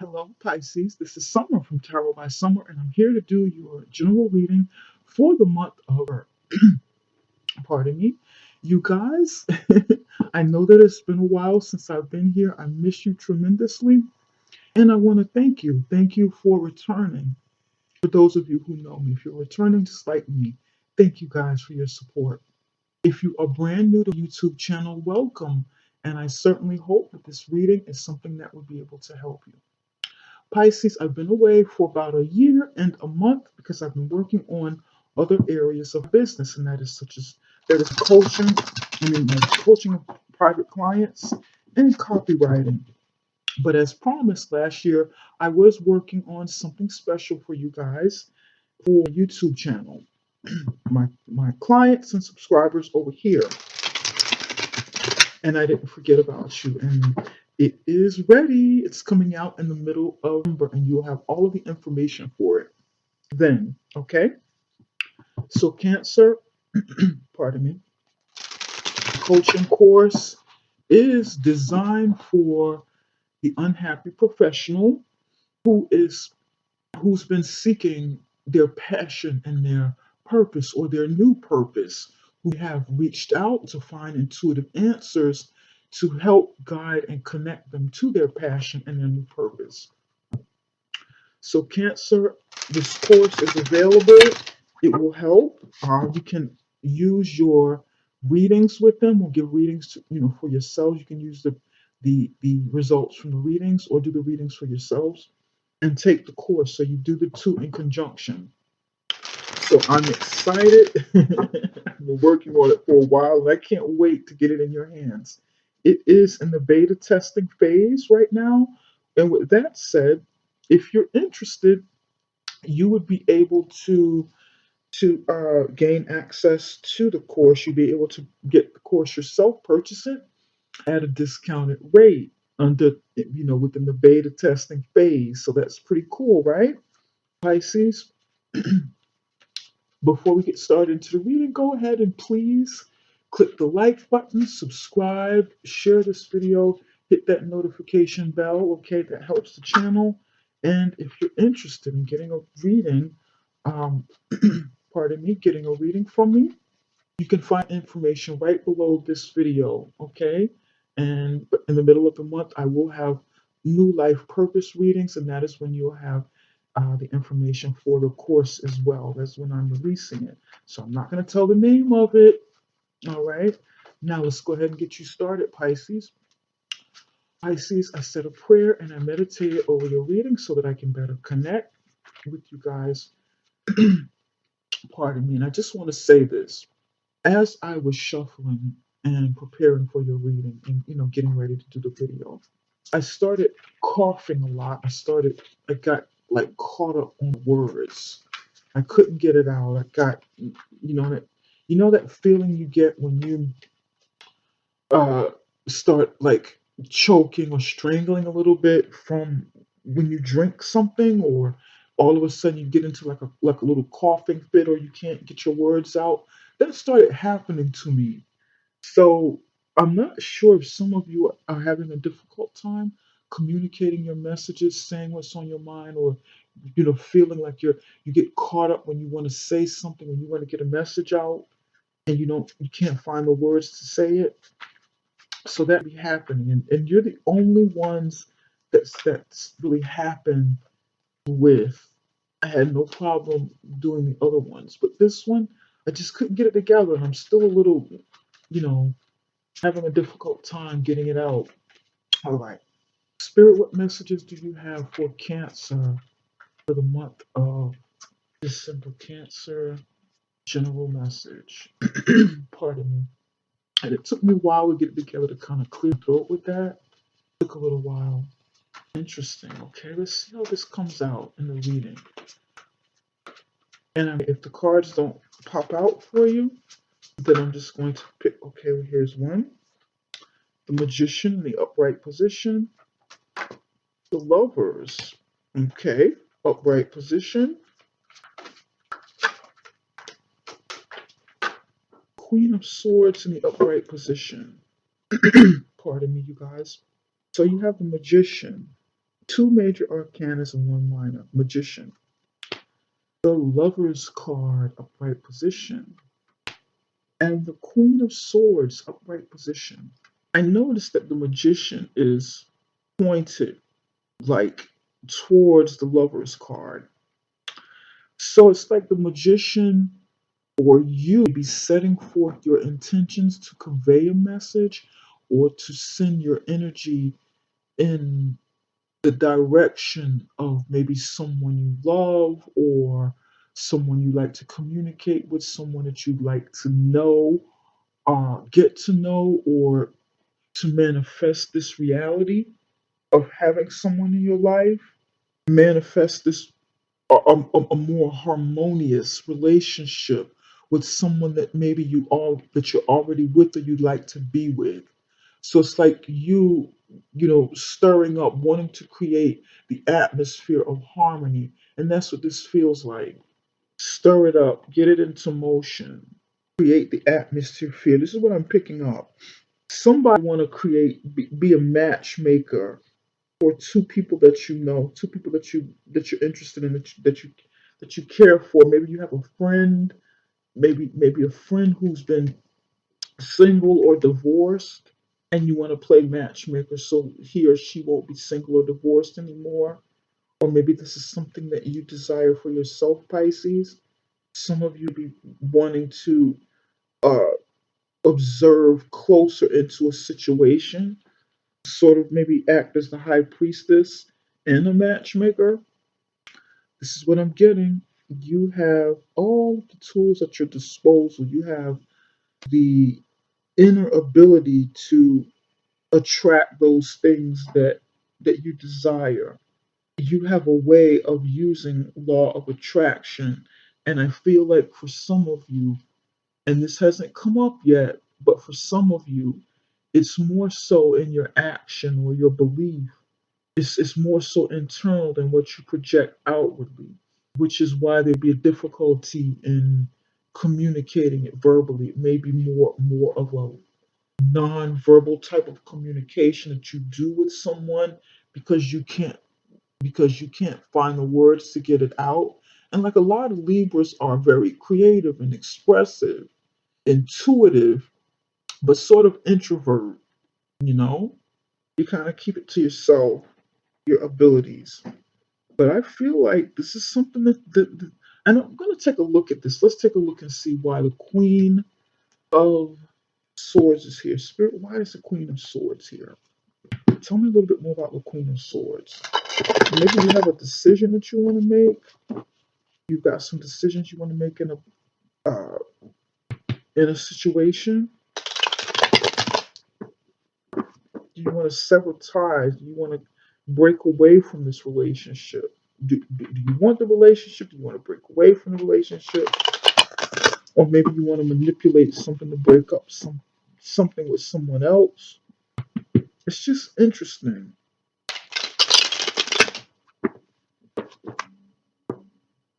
Hello, Pisces. This is Summer from Tarot by Summer, and I'm here to do your general reading for the month of pardon me. You guys, I know that it's been a while since I've been here. I miss you tremendously, and I want to thank you. Thank you for returning. For those of you who know me, if you're returning just like me, thank you guys for your support. If you are brand new to the YouTube channel, welcome, and I certainly hope that this reading is something that will be able to help you. Pisces, I've been away for about a year and a month because I've been working on other areas of business, and that is coaching, coaching of private clients and copywriting. But as promised last year, I was working on something special for you guys for YouTube channel. My clients and subscribers over here, and I didn't forget about you. And it is ready. It's coming out in the middle of November, and you'll have all of the information for it then. Okay? So, Cancer, pardon me, coaching course is designed for the unhappy professional who is who's been seeking their passion and their purpose or their new purpose, who have reached out to find intuitive answers to help guide and connect them to their passion and their new purpose. So, Cancer, this course is available. It will help. You can use your readings with them, or give readings to, for yourselves. You can use the results from the readings, or do the readings for yourselves and take the course. So you do the two in conjunction. So I'm excited. I've been working on it for a while, and I can't wait to get it in your hands. It is in the beta testing phase right now. And with that said, if you're interested, you would be able to gain access to the course. You'd be able to get the course yourself, purchase it at a discounted rate within the beta testing phase. So that's pretty cool, right? Pisces, before we get started into the reading, go ahead and please click the like button, subscribe, share this video, hit that notification bell, okay? That helps the channel. And if you're interested in getting a reading, um, pardon me, getting a reading from me, you can find information right below this video, okay? And in the middle of the month, I will have new life purpose readings, and that is when you'll have the information for the course as well. That's when I'm releasing it. So I'm not going to tell the name of it, all right? Now let's go ahead and get you started, Pisces. Pisces, I said a prayer and I meditated over your reading so that I can better connect with you guys. Pardon me. And I just want to say this. As I was shuffling and preparing for your reading and getting ready to do the video, I started coughing a lot. I got like caught up on words. I couldn't get it out. I got that feeling you get when you uh start like choking or strangling a little bit from when you drink something, or all of a sudden you get into like a little coughing fit, or you can't get your words out. That started happening to me. So I'm not sure if some of you are having a difficult time communicating your messages, saying what's on your mind, or feeling like you get caught up when you want to say something, when you want to get a message out, and you can't find the words to say it. So that be happening, and you're the only ones that's really happened with. I had no problem doing the other ones, but this one I just couldn't get it together, and I'm still a little, you know, having a difficult time getting it out. All right. Spirit, what messages do you have for Cancer for the month of December? Cancer, general message. Pardon me. And it took me a while to get it together to kind of clear the throat with that. It took a little while. Interesting. Okay, let's see how this comes out in the reading. And if the cards don't pop out for you, then I'm just going to pick. Okay, well, here's one. The Magician in the upright position. The Lovers. Okay, upright position. Queen of Swords in the upright position. Pardon me, you guys. So you have the Magician. Two major arcanas and one minor. Magician. The Lover's card, upright position. And the Queen of Swords, upright position. I noticed that the Magician is pointed like towards the Lover's card. So it's like the Magician or you may be setting forth your intentions to convey a message or to send your energy in the direction of maybe someone you love or someone you like to communicate with, someone that you'd like to know, get to know, or to manifest this reality of having someone in your life, manifest this a more harmonious relationship with someone that maybe you're already with or you'd like to be with. So it's like stirring up, wanting to create the atmosphere of harmony, and that's what this feels like. Stir it up, get it into motion, create the atmosphere. This is what I'm picking up. Somebody want to be a matchmaker or two people that you know, two people that you're interested in, that you care for. Maybe you have a friend, maybe a friend who's been single or divorced, and you want to play matchmaker so he or she won't be single or divorced anymore. Or maybe this is something that you desire for yourself, Pisces. Some of you be wanting to uh, observe closer into a situation, sort of maybe act as the high priestess and a matchmaker. This is what I'm getting. You have all the tools at your disposal. You have the inner ability to attract those things that you desire. You have a way of using law of attraction. And I feel like for some of you, and this hasn't come up yet, but for some of you, it's more so in your action or your belief. It's more so internal than what you project outwardly, which is why there'd be a difficulty in communicating it verbally. It may be more of a non-verbal type of communication that you do with someone because you can't find the words to get it out. And like a lot of Libras are very creative and expressive, intuitive, but sort of introvert, you know? You kind of keep it to yourself, your abilities. But I feel like this is something that and I'm going to take a look at this. Let's take a look and see why the Queen of Swords is here. Spirit, why is the Queen of Swords here? Tell me a little bit more about the Queen of Swords. Maybe you have a decision that you want to make. You've got some decisions you want to make in a situation. Do you want to sever ties? Do you want to break away from this relationship? Do you want the relationship? Do you want to break away from the relationship? Or maybe you want to manipulate something to break up something with someone else. It's just interesting.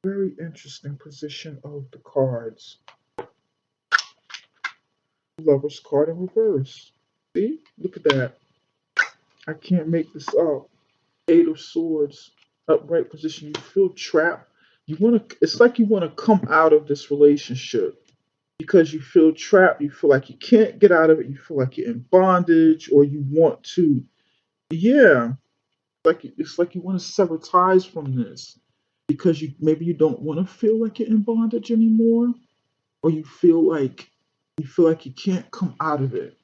Very interesting position of the cards. Lover's card in reverse. See? Look at that. I can't make this up. Eight of Swords, upright position. You feel trapped. You want to. It's like you want to come out of this relationship because you feel trapped. You feel like you can't get out of it. You feel like you're in bondage, or you want to. Yeah, like it's like you want to sever ties from this because you don't want to feel like you're in bondage anymore, or you feel like you can't come out of it.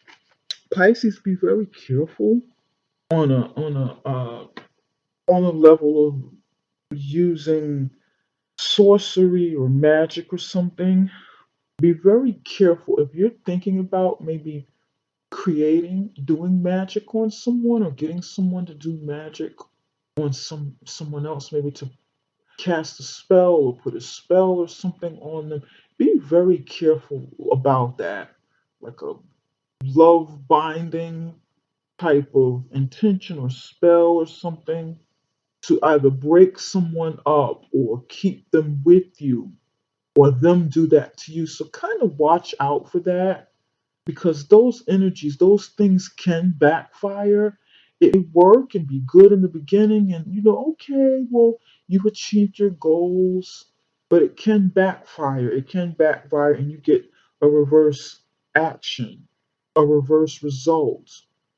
Pisces, be very careful on a level of using sorcery or magic or something. Be very careful if you're thinking about maybe doing magic on someone or getting someone to do magic on someone else, maybe to cast a spell or put a spell or something on them. Be very careful about that. Like a love binding type of intention or spell or something to either break someone up or keep them with you or them do that to you. So kind of watch out for that because those energies, those things can backfire it may work and be good in the beginning, and okay, well, you've achieved your goals, but it can backfire. It can backfire, and you get a reverse action, a reverse result.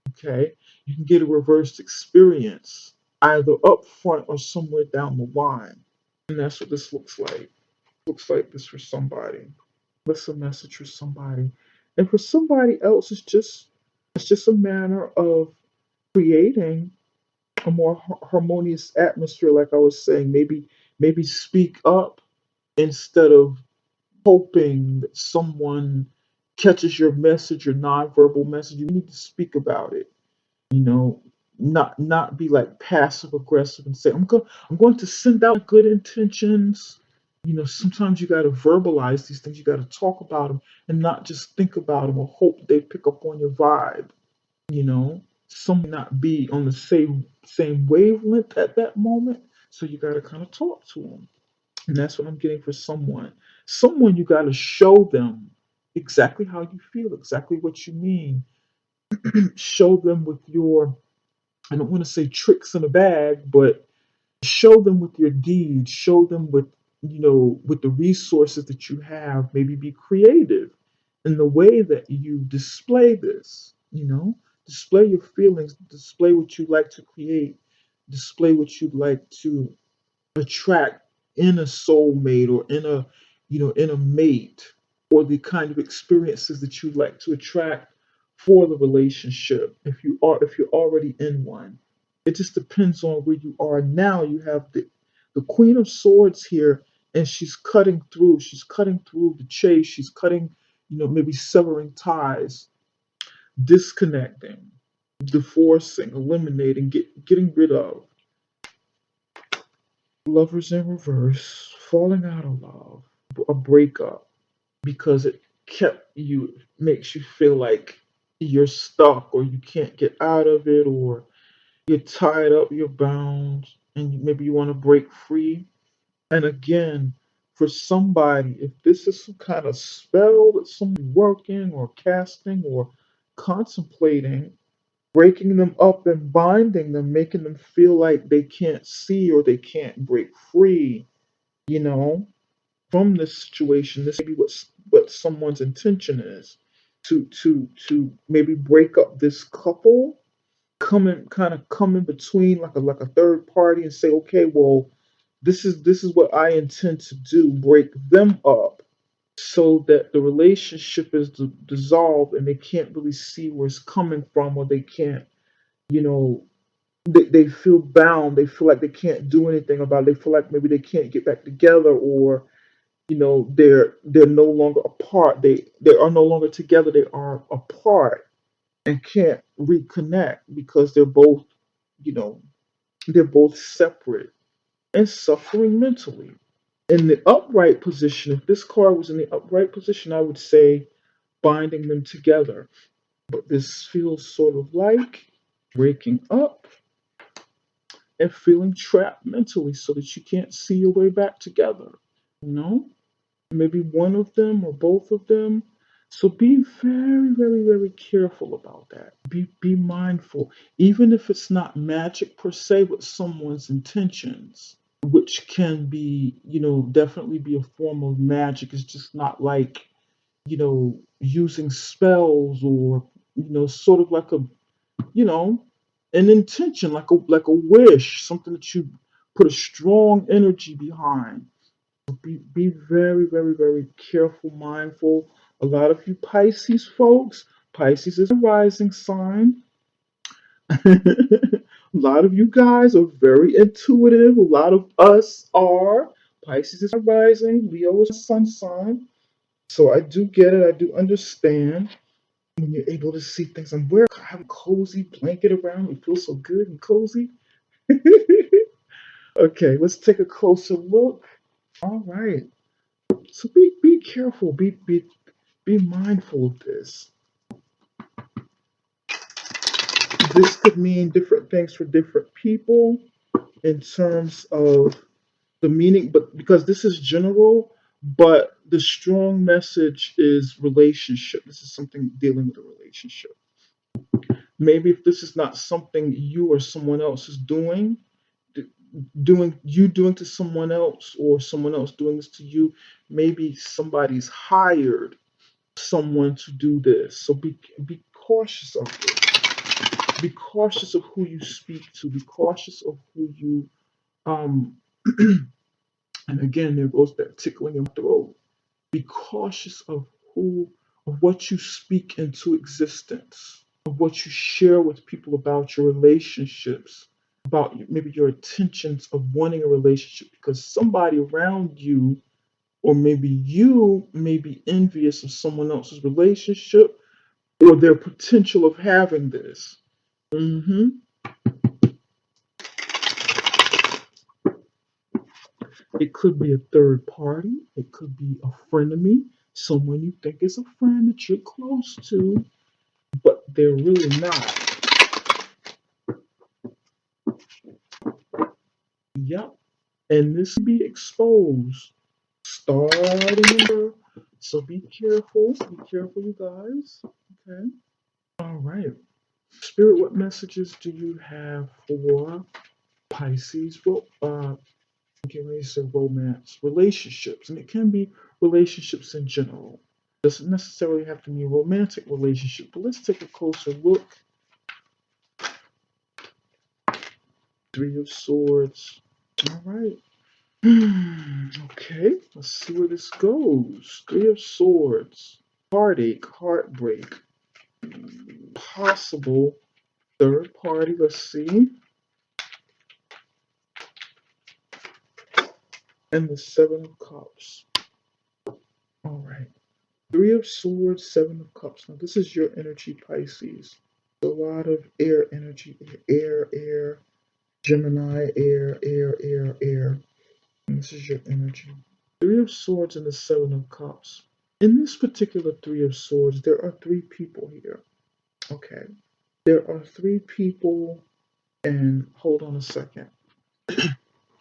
Okay, you can get a reversed experience either up front or somewhere down the line, and that's what this looks like. Looks like this for somebody. That's a message for somebody, and for somebody else, it's just a manner of creating a more harmonious atmosphere. Like I was saying, maybe speak up instead of hoping that someone catches your message, your nonverbal message. You need to speak about it. You know, not be like passive aggressive and say, I'm going to send out good intentions. Sometimes you got to verbalize these things. You got to talk about them and not just think about them or hope they pick up on your vibe. Some may not be on the same wavelength at that moment, so you got to kind of talk to them. And that's what I'm getting for someone. Someone, you got to show them exactly how you feel, exactly what you mean. Show them with your, I don't want to say tricks in a bag, but show them with your deeds. Show them with the resources that you have. Maybe be creative in the way that you display this. Display your feelings, display what you like to create, display what you'd like to attract in a soulmate, or in a mate, or the kind of experiences that you'd like to attract for the relationship, if you're already in one. It just depends on where you are now. You have the Queen of Swords here, and she's cutting through the chase. She's cutting, maybe severing ties, disconnecting, divorcing, eliminating, getting rid of. Lovers in reverse, falling out of love, a breakup because it makes you feel like you're stuck, or you can't get out of it, or you're tied up, you're bound, and maybe you want to break free. And again, for somebody, if this is some kind of spell that somebody's working or casting or contemplating, breaking them up and binding them, making them feel like they can't see or they can't break free, you know, from this situation. This may be what someone's intention is, to maybe break up this couple, come in between like a third party and say, okay, well, this is what I intend to do, break them up so that the relationship is dissolved and they can't really see where it's coming from, or they can't, you know, they feel bound. They feel like they can't do anything about it. They feel like maybe they can't get back together, or they're no longer apart. They are no longer together. They are apart and can't reconnect because you know, they're both separate and suffering mentally. In the upright position, if this card was in the upright position, I would say binding them together. But this feels sort of like breaking up and feeling trapped mentally so that you can't see your way back together. You know? Maybe one of them or both of them. So be very, very, very careful about that. Be mindful. Even if it's not magic per se, with someone's intentions, which can be, definitely be a form of magic. It's just not like, using spells, or, sort of like you know, an intention, like a wish, something that you put a strong energy behind. Be very, very, very careful, mindful. A lot of you Pisces folks, Pisces is a rising sign. A lot of you guys are very intuitive. A lot of us are. Pisces is rising. Leo is a sun sign. So I do get it. I do understand when you're able to see things. I have a cozy blanket around me. It feels so good and cozy. Okay, let's take a closer look. All right. So be careful. Be mindful of this. This could mean different things for different people in terms of the meaning, but because this is general, but the strong message is relationship. This is something dealing with a relationship. Maybe if this is not something you or someone else is doing, d- doing to someone else or someone else doing this to you, maybe somebody's hired someone to do this. So be cautious of this. Be cautious of who you speak to. Be cautious of who you um and again there goes that tickling in the throat. Be cautious of what you speak into existence, of what you share with people about your relationships, about maybe your intentions of wanting a relationship, because somebody around you, or maybe you may be envious of someone else's relationship or their potential of having this. hmm It could be a third party. It could be a frenemy, someone you think is a friend that you're close to, but they're really not. Yep. And this will be exposed starting in. So be careful. Be careful, you guys. Okay. All right. Spirit, what messages do you have for Pisces? Well, get ready to say romance, relationships, and it can be relationships in general. Doesn't necessarily have to be a romantic relationship, but let's take a closer look. Three of Swords. All right. Okay, let's see where this goes. Three of Swords. Heartache, heartbreak, possible third party. Let's see. And the Seven of Cups. All right. Three of Swords, Seven of Cups. Now, this is your energy, Pisces. A lot of air energy. Air. Gemini, air. And this is your energy. Three of Swords and the Seven of Cups. In this particular Three of Swords, there are three people here. Okay. There are three people, and hold on a second.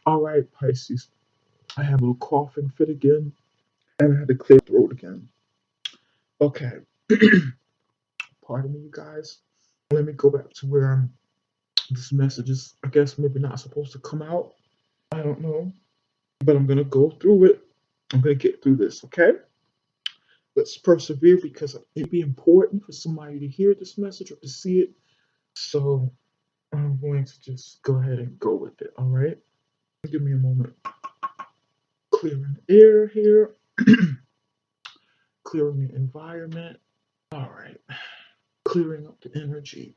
All right, Pisces. I have a little coughing fit again, and I had to clear the throat again. Okay. Pardon me, you guys. Let me go back to where I'm. This message is, I guess, maybe not supposed to come out. I don't know. But I'm going to go through it. I'm going to get through this, okay? Let's persevere because it'd be important for somebody to hear this message or to see it. So I'm going to just go ahead and go with it, all right? Give me a moment. Clearing the air here, clearing the environment. All right. Clearing up the energy.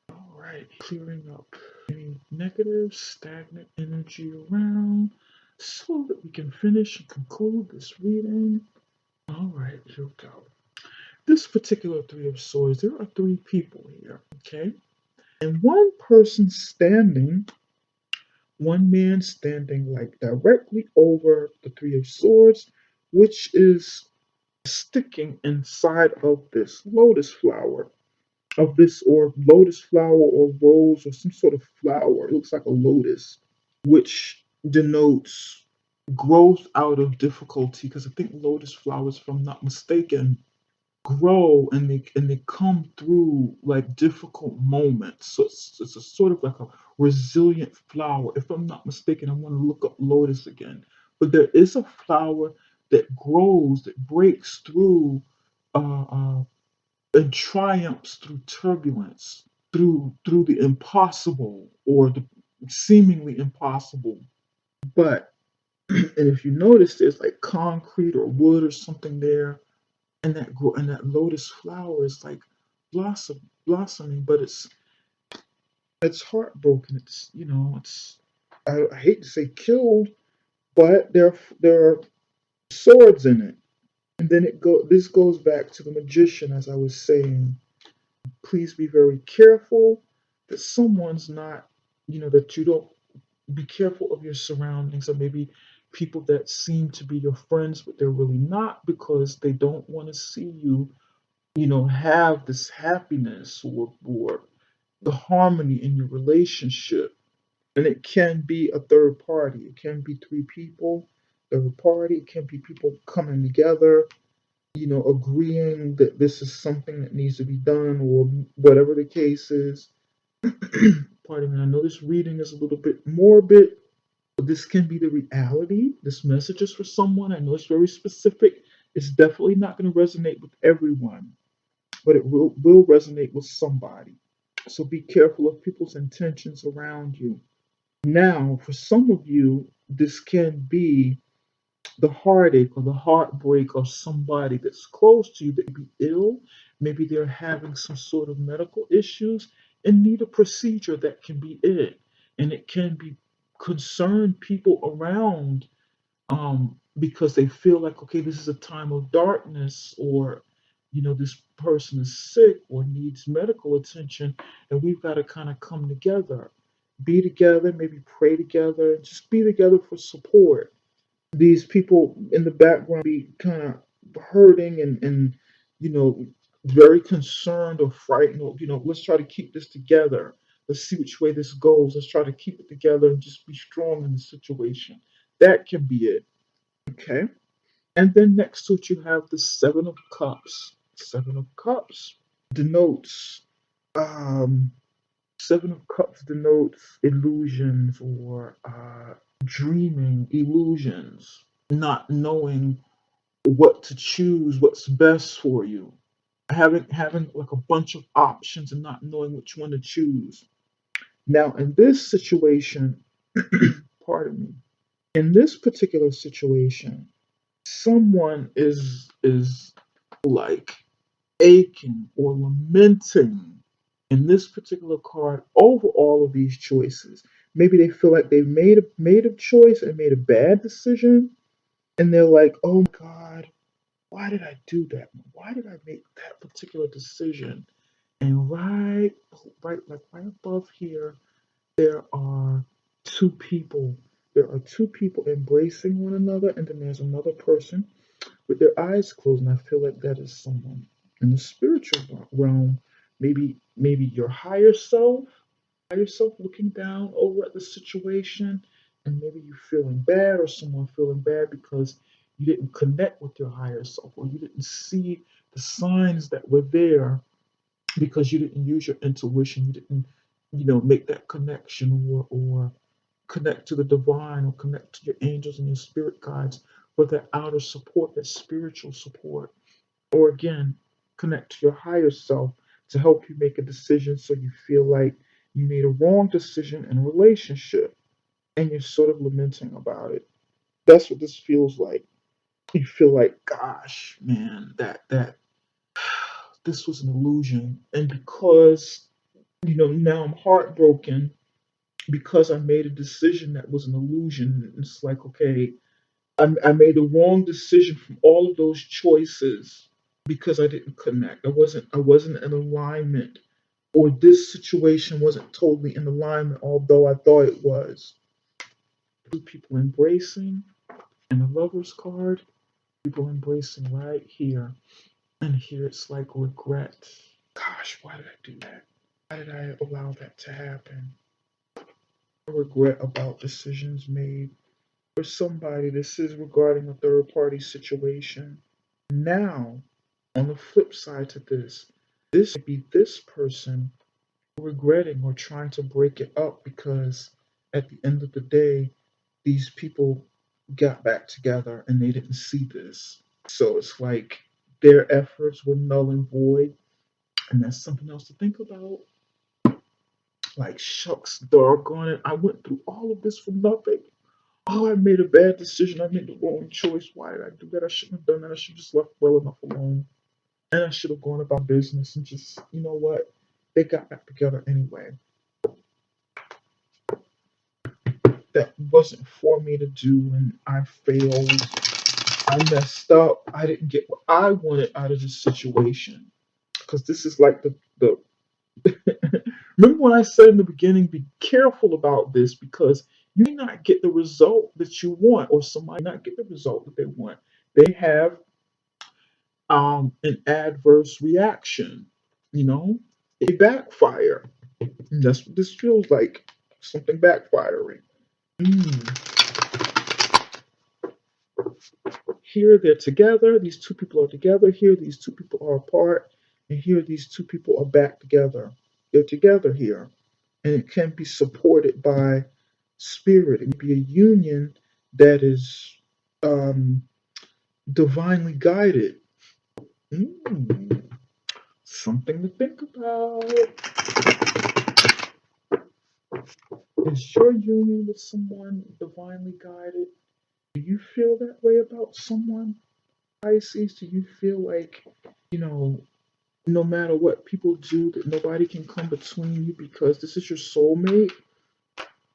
All right. Clearing up any negative, stagnant energy around so that we can finish and conclude this reading. All right, here we go. This particular Three of Swords, there are three people here, okay? And one man standing like directly over the Three of Swords, which is sticking inside of this lotus flower, or lotus flower or rose or some sort of flower. It looks like a lotus, which denotes growth out of difficulty. Because I think lotus flowers, if I'm not mistaken, grow and they come through like difficult moments. So it's a sort of like a resilient flower. If I'm not mistaken, I want to look up lotus again. But there is a flower that grows, that breaks through and triumphs through turbulence, through the impossible or the seemingly impossible. But and if you notice, there's like concrete or wood or something there, and that lotus flower is like blossoming, but it's heartbroken. It's it's I hate to say killed, but there are swords in it. And then this goes back to the magician, as I was saying. Please be very careful that someone's not, that you don't be careful of your surroundings, or maybe people that seem to be your friends, but they're really not, because they don't want to see you, have this happiness or the harmony in your relationship. And it can be a third party. It can be three people, third party. It can be people coming together. agreeing that this is something that needs to be done or whatever the case is. Pardon me, I know this reading is a little bit morbid, but this can be the reality. This message is for someone. I know it's very specific. It's definitely not going to resonate with everyone, but it will resonate with somebody. So be careful of people's intentions around you. Now, for some of you, this can be the heartache or the heartbreak of somebody that's close to you that may be ill. Maybe they're having some sort of medical issues and need a procedure that can be it. And it can be concern people around because they feel like, okay, this is a time of darkness, or this person is sick or needs medical attention, and we've got to kind of come together, be together, maybe pray together, just be together for support. These people in the background be kind of hurting and you know very concerned or frightened, or let's try to keep this together, let's see which way this goes, let's try to keep it together and just be strong in the situation. That can be it. Okay. And then next to it you have the Seven of Cups. Seven of Cups denotes um Seven of Cups denotes illusions, or dreaming illusions, not knowing what to choose, what's best for you, having like a bunch of options and not knowing which one to choose. Now, in this situation, pardon me, in this particular situation, someone is like aching or lamenting in this particular card over all of these choices. Maybe they feel like they've made a choice and made a bad decision, and they're like, "Oh my God, why did I do that? Why did I make that particular decision?" And right above here, there are two people. There are two people embracing one another, and then there's another person with their eyes closed, and I feel like that is someone in the spiritual realm. Maybe your higher self looking down over at the situation, and maybe you feeling bad, or someone feeling bad because you didn't connect with your higher self, or you didn't see the signs that were there because you didn't use your intuition, you didn't make that connection, or connect to the divine, or connect to your angels and your spirit guides for that outer support, that spiritual support, or again, connect to your higher self to help you make a decision so you feel like you made a wrong decision in a relationship and you're sort of lamenting about it. That's what this feels like. You feel like, gosh, man, that this was an illusion. And because, now I'm heartbroken because I made a decision that was an illusion. It's like, okay, I made the wrong decision from all of those choices because I didn't connect. I wasn't in alignment, or this situation wasn't totally in alignment, although I thought it was. Two people embracing, and the Lover's card, people embracing right here. And here it's like regret. Gosh, why did I do that? Why did I allow that to happen? Regret about decisions made. For somebody, this is regarding a third party situation. Now, on the flip side to this might be this person regretting or trying to break it up because at the end of the day, these people got back together and they didn't see this. So it's like their efforts were null and void, and that's something else to think about. Like, shucks, doggone it, I went through all of this for nothing. Oh, I made a bad decision. I made the wrong choice. Why did I do that? I shouldn't have done that. I should have just left well enough alone. And I should have gone about business and just, you know what? They got back together anyway. That wasn't for me to do, and I failed. I messed up. I didn't get what I wanted out of this situation. Because this is like the remember when I said in the beginning, be careful about this because you may not get the result that you want, or somebody not get the result that they want. They have an adverse reaction, it backfire. And that's what this feels like, something backfiring. Mm. here they're together, these two people are together, here these two people are apart, and here these two people are back together. They're together here. And it can be supported by spirit. It can be a union that is um, divinely guided. Mm, something to think about. Is your union with someone divinely guided? Do you feel that way about someone, Pisces? Do you feel like, you know, no matter what people do, that nobody can come between you because this is your soulmate?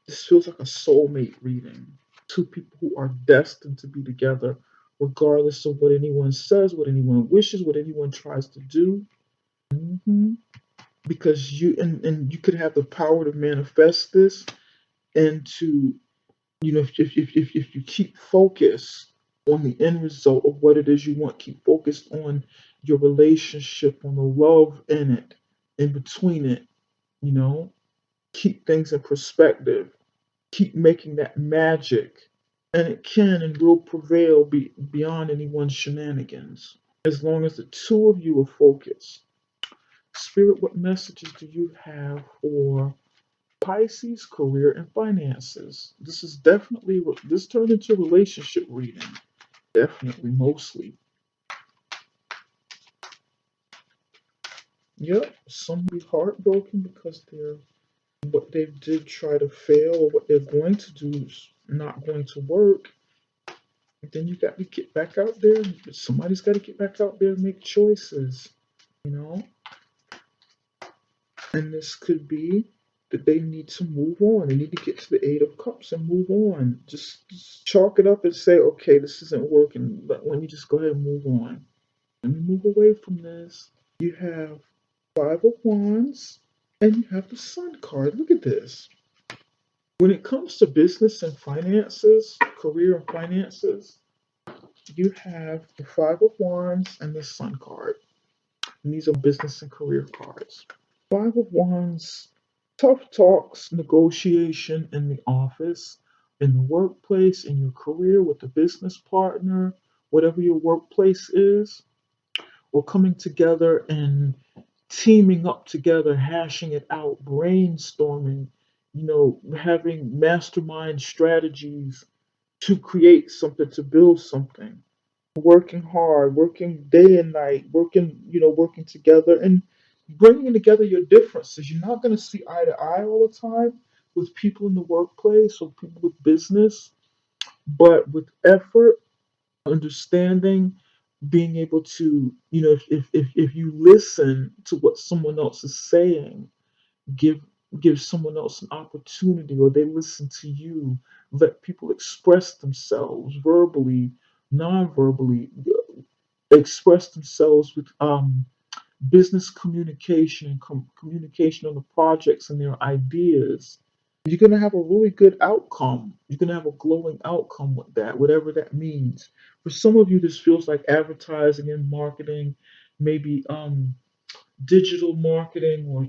This feels like a soulmate reading. Two people who are destined to be together, regardless of what anyone says, what anyone wishes, what anyone tries to do. Hmm. Because and you could have the power to manifest this and to, if you keep focused on the end result of what it is you want, keep focused on your relationship, on the love in it, in between it, you know, keep things in perspective, keep making that magic, and it can and will prevail beyond anyone's shenanigans as long as the two of you are focused. Spirit, what messages do you have for Pisces career and finances? This turned into a relationship reading. Definitely, mostly. Yep, some be heartbroken because what they did try to fail or what they're going to do is not going to work. Then you got to get back out there. Somebody's got to get back out there and make choices, you know? And this could be that they need to move on. They need to get to the Eight of Cups and move on. Just chalk it up and say, okay, this isn't working. But let me just go ahead and move on. Let me move away from this. You have Five of Wands and you have the Sun card. Look at this. When it comes to business and finances, career and finances, you have the Five of Wands and the Sun card. And these are business and career cards. Five of Wands, tough talks, negotiation in the office, in the workplace, in your career with a business partner, whatever your workplace is, or coming together and teaming up together, hashing it out, brainstorming, having mastermind strategies to create something, to build something, working hard, working day and night, working together and bringing together your differences. You're not going to see eye to eye all the time with people in the workplace or people with business, but with effort, understanding, being able to, if you listen to what someone else is saying, give give someone else an opportunity, or they listen to you, let people express themselves verbally, non-verbally, express themselves with business communication and communication on the projects and their ideas. You're going to have a really good outcome. You're going to have a glowing outcome with that, whatever that means. For some of you, this feels like advertising and marketing, maybe digital marketing or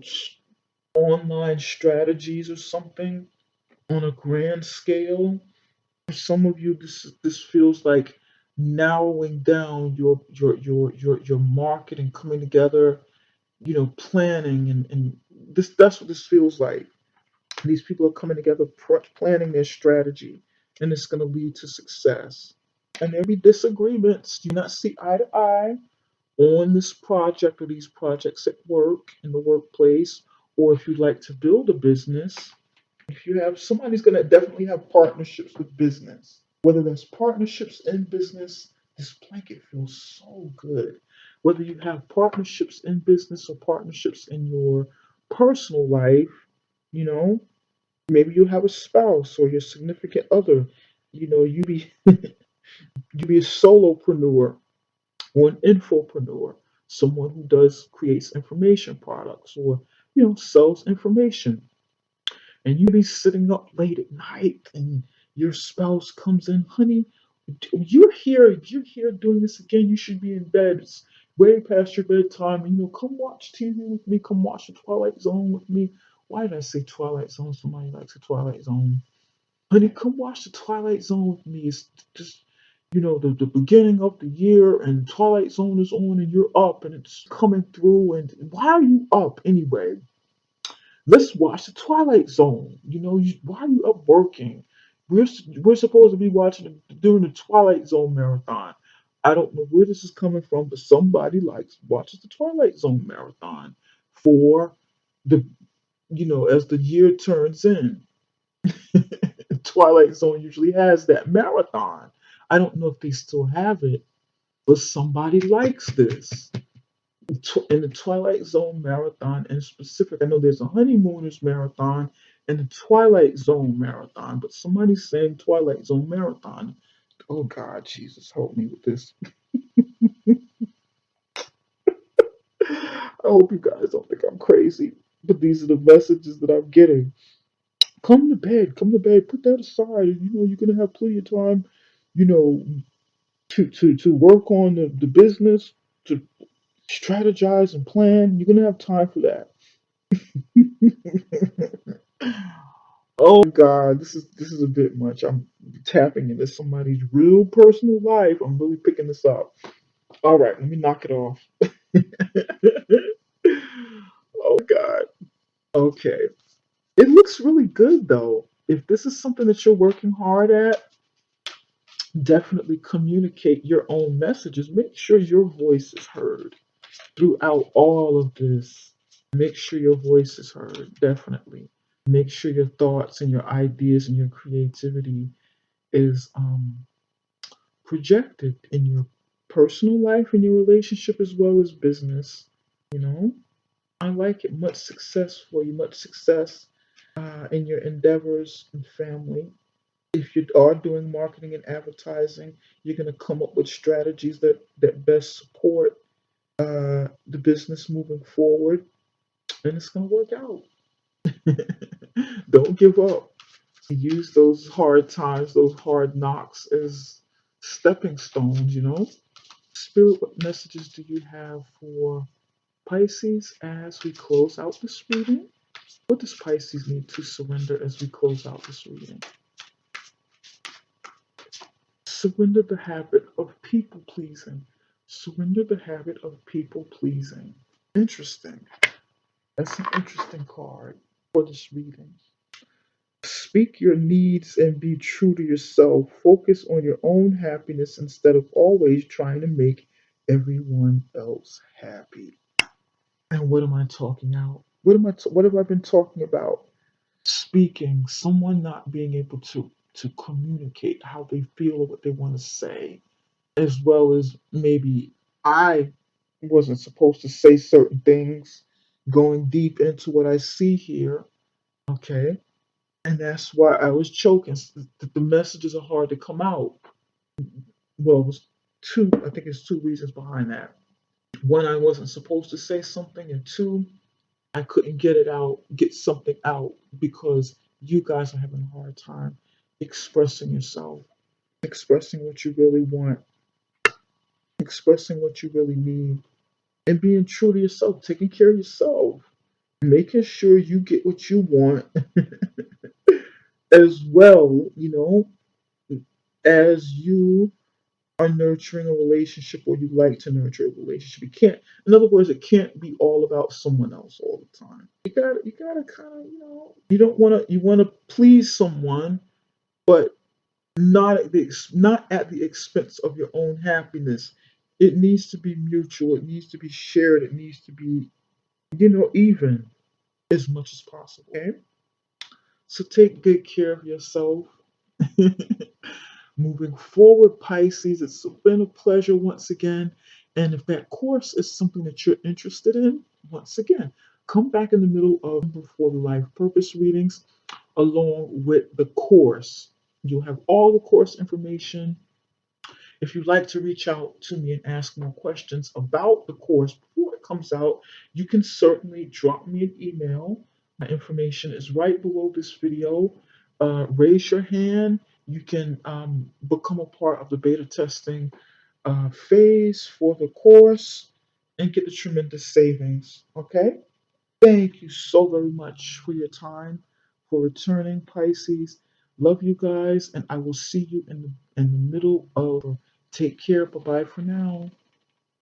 online strategies or something on a grand scale. For some of you, this feels like narrowing down your marketing, coming together, planning, and that's what this feels like. These people are coming together, planning their strategy, and it's going to lead to success. And there'll be disagreements. Do not see eye to eye on this project or these projects at work, in the workplace, or if you'd like to build a business. If you have somebody's going to definitely have partnerships with business, whether that's partnerships in business. This blanket feels so good. Whether you have partnerships in business or partnerships in your personal life, you know, maybe you have a spouse or your significant other. You be you be a solopreneur or an infopreneur, someone who does creates information products or sells information. And you be sitting up late at night and your spouse comes in, honey, you're here doing this again. You should be in bed. It's way past your bedtime. And come watch TV with me. Come watch the Twilight Zone with me. Why did I say Twilight Zone? Somebody likes the Twilight Zone. Honey, come watch the Twilight Zone with me. It's just the beginning of the year and Twilight Zone is on and you're up and it's coming through. And why are you up anyway? Let's watch the Twilight Zone. Why are you up working? We're supposed to be watching during the Twilight Zone marathon. I don't know where this is coming from, but somebody watches the Twilight Zone marathon for the as the year turns in. Twilight Zone usually has that marathon. I don't know if they still have it, but somebody likes this. In the Twilight Zone marathon in specific, I know there's a Honeymooners marathon and the Twilight Zone marathon, but somebody's saying Twilight Zone marathon. Oh God, Jesus, help me with this. I hope you guys don't think I'm crazy, but these are the messages that I'm getting. Come to bed, put that aside. You're gonna have plenty of time, you know, to work on the business, to strategize and plan. You're gonna have time for that. Oh God, this is a bit much. I'm tapping into somebody's real personal life. I'm really picking this up. All right, let me knock it off. Oh God. Okay. It looks really good though. If this is something that you're working hard at, definitely communicate your own messages. Make sure your voice is heard throughout all of this. Make sure your voice is heard, definitely. Make sure your thoughts and your ideas and your creativity is projected in your personal life and your relationship as well as business. You know, I like it. Much success for you, much success in your endeavors and family. If you are doing marketing and advertising, you're going to come up with strategies that best support the business moving forward, and it's going to work out. Don't give up. Use those hard times, those hard knocks as stepping stones. Spirit, what messages do you have for Pisces as we close out this reading? What does Pisces need to surrender as we close out this reading? Surrender the habit of people pleasing. Surrender the habit of people pleasing. Interesting. That's an interesting card for this reading. Speak your needs and be true to yourself. Focus on your own happiness instead of always trying to make everyone else happy. And what am I talking out? What have I been talking about? Speaking, someone not being able to communicate how they feel or what they want to say, as well as maybe I wasn't supposed to say certain things, going deep into what I see here. Okay. And that's why I was choking. The messages are hard to come out. Well, it was I think it's two reasons behind that. One, I wasn't supposed to say something, and two, I couldn't get something out because you guys are having a hard time expressing yourself, expressing what you really want, expressing what you really need, and being true to yourself, taking care of yourself, making sure you get what you want as well, as you are nurturing a relationship or you like to nurture a relationship. In other words, it can't be all about someone else all the time. You gotta kind of, you don't want to, you want to please someone, but not at the expense of your own happiness. It needs to be mutual. It needs to be shared. It needs to be, even as much as possible. Okay, so take good care of yourself. Moving forward, Pisces, it's been a pleasure once again. And if that course is something that you're interested in, once again, come back in the middle of before the life purpose readings along with the course. You'll have all the course information. If you'd like to reach out to me and ask more questions about the course before it comes out, you can certainly drop me an email. My information is right below this video. Raise your hand. You can become a part of the beta testing phase for the course and get the tremendous savings. Okay? Thank you so very much for your time, for returning, Pisces. Love you guys, and I will see you in in the middle of. Take care. Bye bye for now.